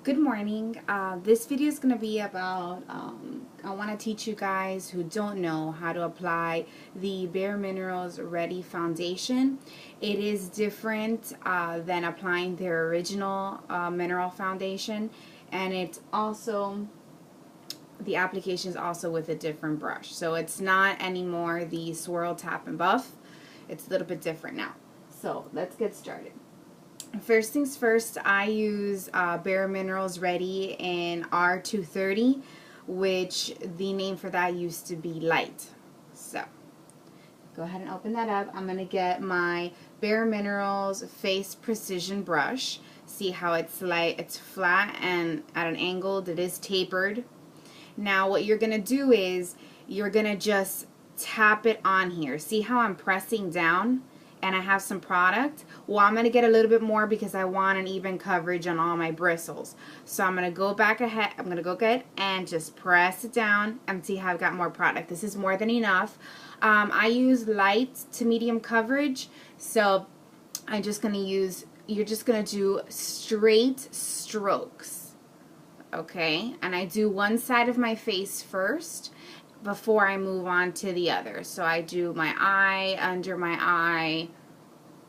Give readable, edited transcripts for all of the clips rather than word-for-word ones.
Good morning. This video is going to be about, I want to teach you guys who don't know how to apply the BareMinerals Ready Foundation. It is different than applying their original mineral foundation, and it's also, the application is also with a different brush. So it's not anymore the swirl, tap, and buff. It's a little bit different now. So let's get started. First things first, I use BareMinerals Ready in R230, which the name for that used to be Light. So go ahead and open that up. I'm going to get my BareMinerals Face Precision brush. See how it's light, it's flat and at an angle. It is tapered. Now what you're going to do is you're going to just tap it on here. See how I'm pressing down? And I have some product. Well, I'm going to get a little bit more because I want an even coverage on all my bristles. So I'm going to go back ahead. I'm going to go ahead and just press it down and see how I've got more product. This is more than enough. I use light to medium coverage. So I'm just going to use, you're just going to do straight strokes. Okay. And I do one side of my face first before I move on to the other. So I do my eye, under my eye,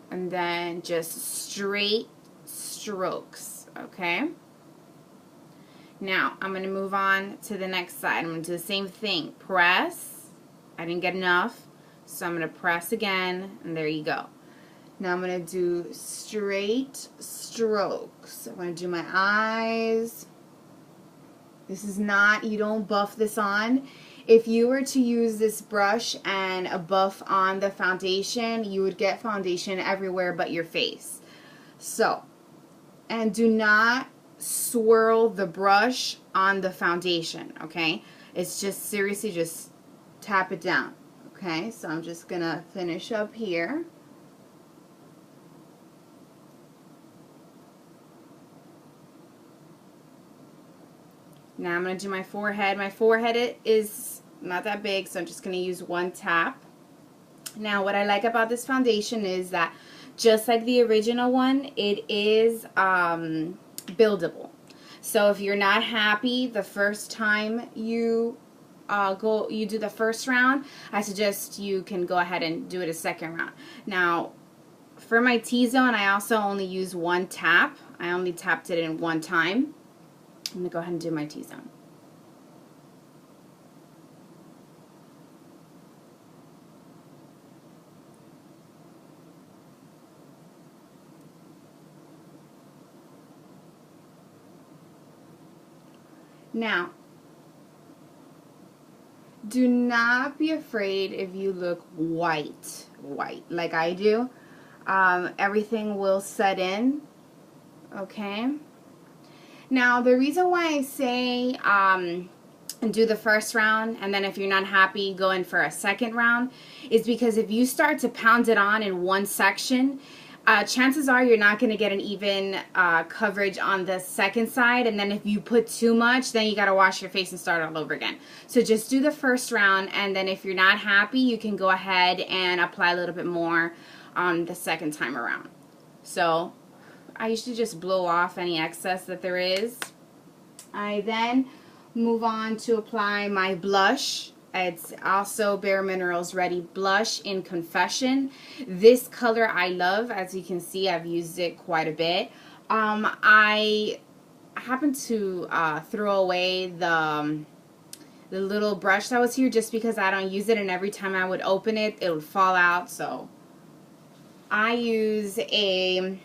and then just straight strokes, okay? Now, I'm going to move on to the next side. I'm going to do the same thing. Press. I didn't get enough, so I'm going to press again, and there you go. Now I'm going to do straight strokes. I'm going to do my eyes. This is not, you don't buff this on. If you were to use this brush and a buff on the foundation, you would get foundation everywhere but your face. So, and do not swirl the brush on the foundation, okay? It's just, seriously, just tap it down, okay? So I'm just going to finish up here. Now I'm going to do my forehead. My forehead is not that big, so I'm just going to use one tap. Now what I like about this foundation is that just like the original one, it is buildable. So if you're not happy the first time you do the first round, I suggest you can go ahead and do it a second round. Now for my T-zone, I also only use one tap. I only tapped it in one time. I'm going to go ahead and do my T-zone. Now, do not be afraid if you look white like I do. Everything will set in, okay? Now, the reason why I say do the first round, and then if you're not happy, go in for a second round, is because if you start to pound it on in one section, chances are you're not going to get an even coverage on the second side, and then if you put too much, then you got to wash your face and start all over again. So just do the first round, and then if you're not happy, you can go ahead and apply a little bit more on the second time around. So I usually just blow off any excess that there is. I then move on to apply my blush. It's also BareMinerals Ready Blush in Confession. This color I love. As you can see, I've used it quite a bit. I happened to throw away the little brush that was here just because I don't use it, and every time I would open it, it would fall out. So I use a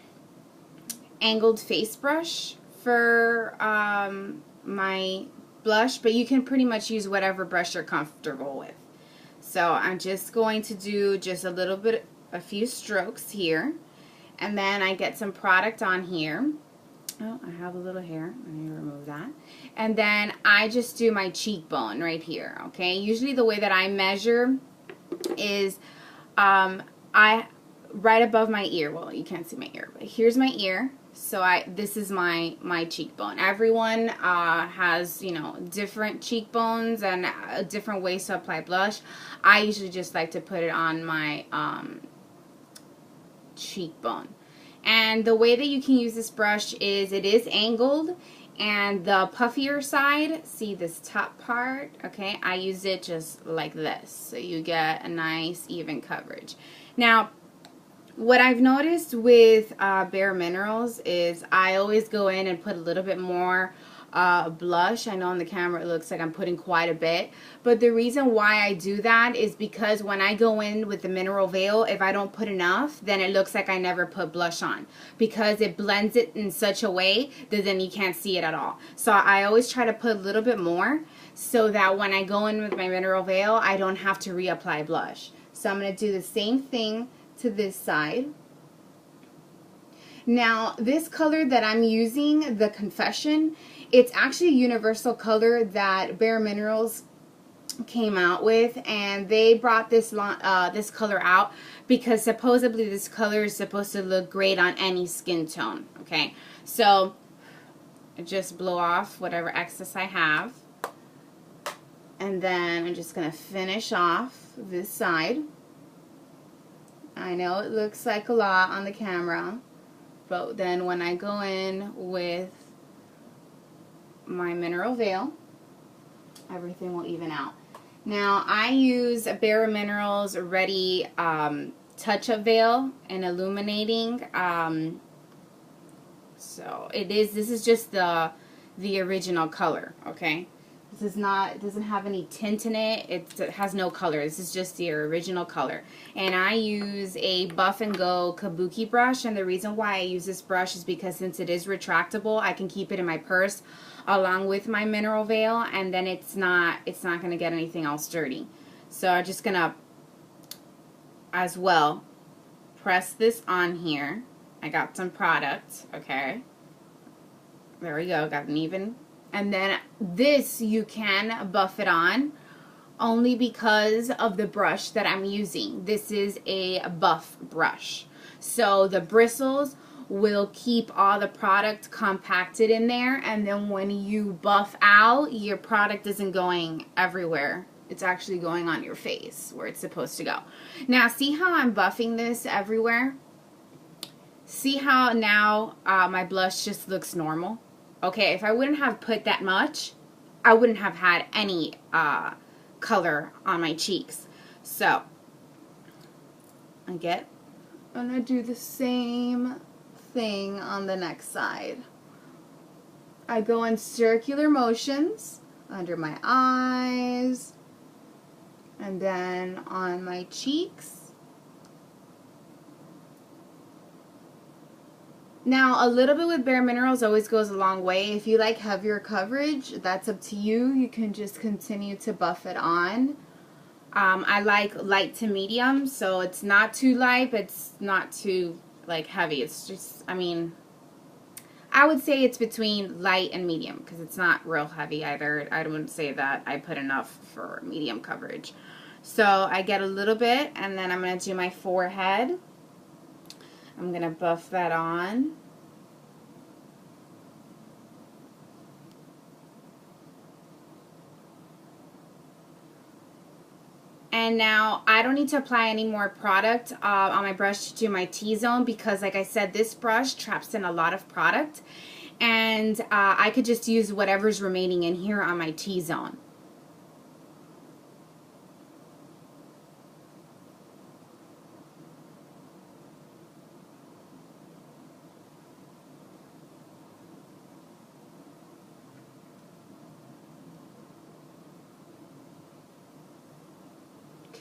angled face brush for my blush, but you can pretty much use whatever brush you're comfortable with. So I'm just going to do just a few strokes here, and then I get some product on here. Oh, I have a little hair. Let me remove that. And then I just do my cheekbone right here, okay? Usually the way that I measure is right above my ear. Well, you can't see my ear, but here's my ear. So this is my cheekbone. Everyone has, you know, different cheekbones and different ways to apply blush. I usually just like to put it on my cheekbone. And the way that you can use this brush is it is angled, And the puffier side, see this top part, okay, I use it just like this, so you get a nice even coverage. Now, what I've noticed with BareMinerals is I always go in and put a little bit more blush. I know on the camera it looks like I'm putting quite a bit, but the reason why I do that is because when I go in with the mineral veil, if I don't put enough, then it looks like I never put blush on, because it blends it in such a way that then you can't see it at all. So I always try to put a little bit more so that when I go in with my mineral veil, I don't have to reapply blush. So I'm going to do the same thing to this side. Now, this color that I'm using, the Confession, it's actually a universal color that BareMinerals came out with, and they brought this color out because supposedly this color is supposed to look great on any skin tone. Okay, so I just blow off whatever excess I have, and then I'm just gonna finish off this side. I know it looks like a lot on the camera, but then when I go in with my mineral veil, everything will even out. Now, I use a BareMinerals Ready Touch-Up Veil and Illuminating. So this is just the original color, okay? This is not, it doesn't have any tint in it. It has no color. This is just the original color. And I use a Buff and Go Kabuki brush, and the reason why I use this brush is because since it is retractable, I can keep it in my purse along with my mineral veil, and then it's not going to get anything else dirty. So I'm just going to, as well, press this on here. I got some product, okay? There we go, got an even. And then this, you can buff it on only because of the brush that I'm using. This is a buff brush. So the bristles will keep all the product compacted in there, and then when you buff out, your product isn't going everywhere. It's actually going on your face where it's supposed to go. Now, see how I'm buffing this everywhere? See how now my blush just looks normal? Okay, if I wouldn't have put that much, I wouldn't have had any color on my cheeks. So, I'm gonna do the same thing on the next side. I go in circular motions under my eyes, and then on my cheeks. Now, a little bit with BareMinerals always goes a long way. If you like heavier coverage, that's up to you. You can just continue to buff it on. I like light to medium, so it's not too light, but it's not too like heavy. It's just, I mean, I would say it's between light and medium because it's not real heavy either. I wouldn't say that I put enough for medium coverage. So I get a little bit, and then I'm going to do my forehead. I'm going to buff that on. And now I don't need to apply any more product on my brush to do my T-zone because, like I said, this brush traps in a lot of product. And I could just use whatever's remaining in here on my T-zone.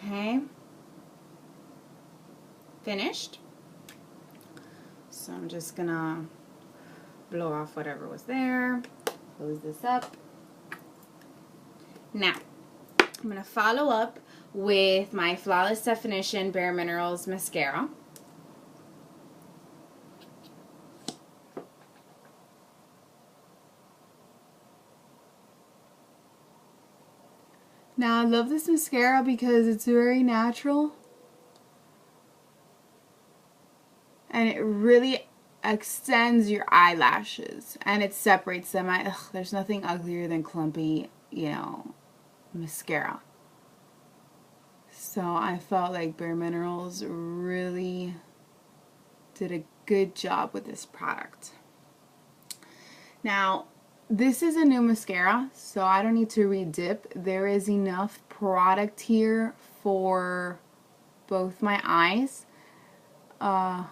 Okay, finished. So I'm just gonna blow off whatever was there, close this up. Now, I'm gonna follow up with my Flawless Definition BareMinerals mascara. Now, I love this mascara because it's very natural. And it really extends your eyelashes. And it separates them. There's nothing uglier than clumpy, you know, mascara. So I felt like BareMinerals really did a good job with this product. Now, This is a new mascara, so I don't need to re-dip. There is enough product here for both my eyes. A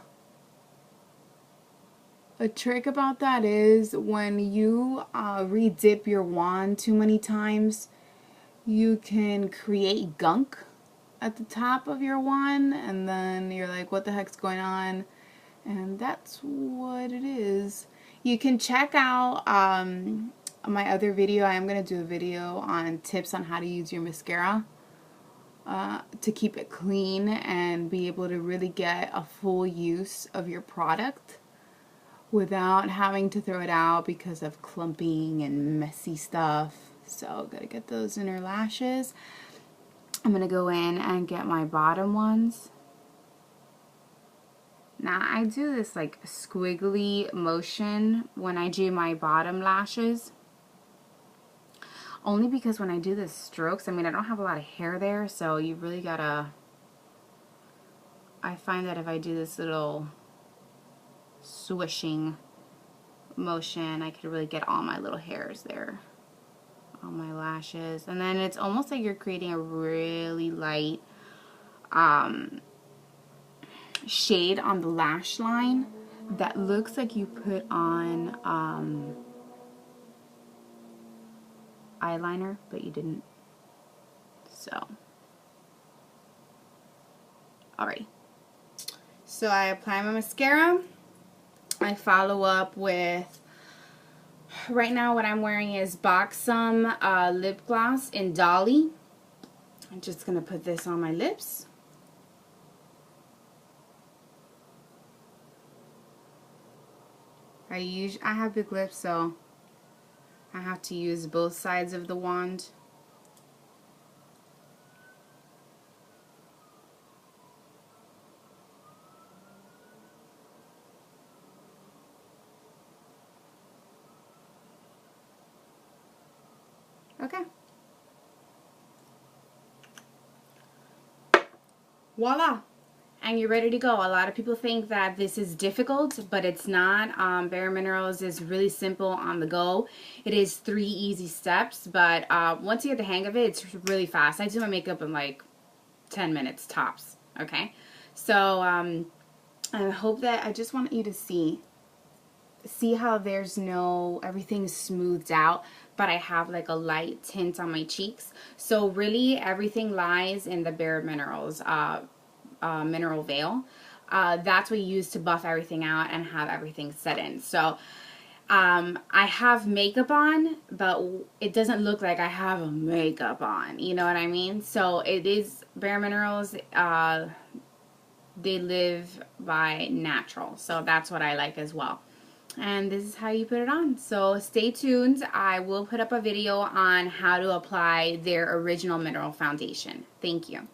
trick about that is when you re-dip your wand too many times, you can create gunk at the top of your wand, and then you're like, what the heck's going on? And that's what it is. You can check out my other video. I am going to do a video on tips on how to use your mascara to keep it clean and be able to really get a full use of your product without having to throw it out because of clumping and messy stuff. So gotta get those inner lashes. I'm gonna go in and get my bottom ones. Now I do this like squiggly motion when I do my bottom lashes, only because when I do the strokes, I mean, I don't have a lot of hair there, so you really gotta, I find that if I do this little swishing motion, I could really get all my little hairs there on my lashes. And then it's almost like you're creating a really light shade on the lash line that looks like you put on eyeliner, but you didn't. So, alrighty. So I apply my mascara. I follow up with, right now what I'm wearing is Buxom lip gloss in Dolly. I'm just going to put this on my lips. I have big lips, so I have to use both sides of the wand. Okay. Voila. And you're ready to go. A lot of people think that this is difficult, but it's not. BareMinerals is really simple on the go. It is 3 easy steps, but once you get the hang of it, it's really fast. I do my makeup in like 10 minutes tops, okay? So I hope that, I just want you to see how there's no, everything's smoothed out, but I have like a light tint on my cheeks. So really everything lies in the BareMinerals mineral veil. That's what you use to buff everything out and have everything set in. So I have makeup on, but it doesn't look like I have a makeup on, you know what I mean? So it is BareMinerals. They live by natural, so that's what I like as well. And this is how you put it on. So stay tuned. I will put up a video on how to apply their original mineral foundation. Thank you.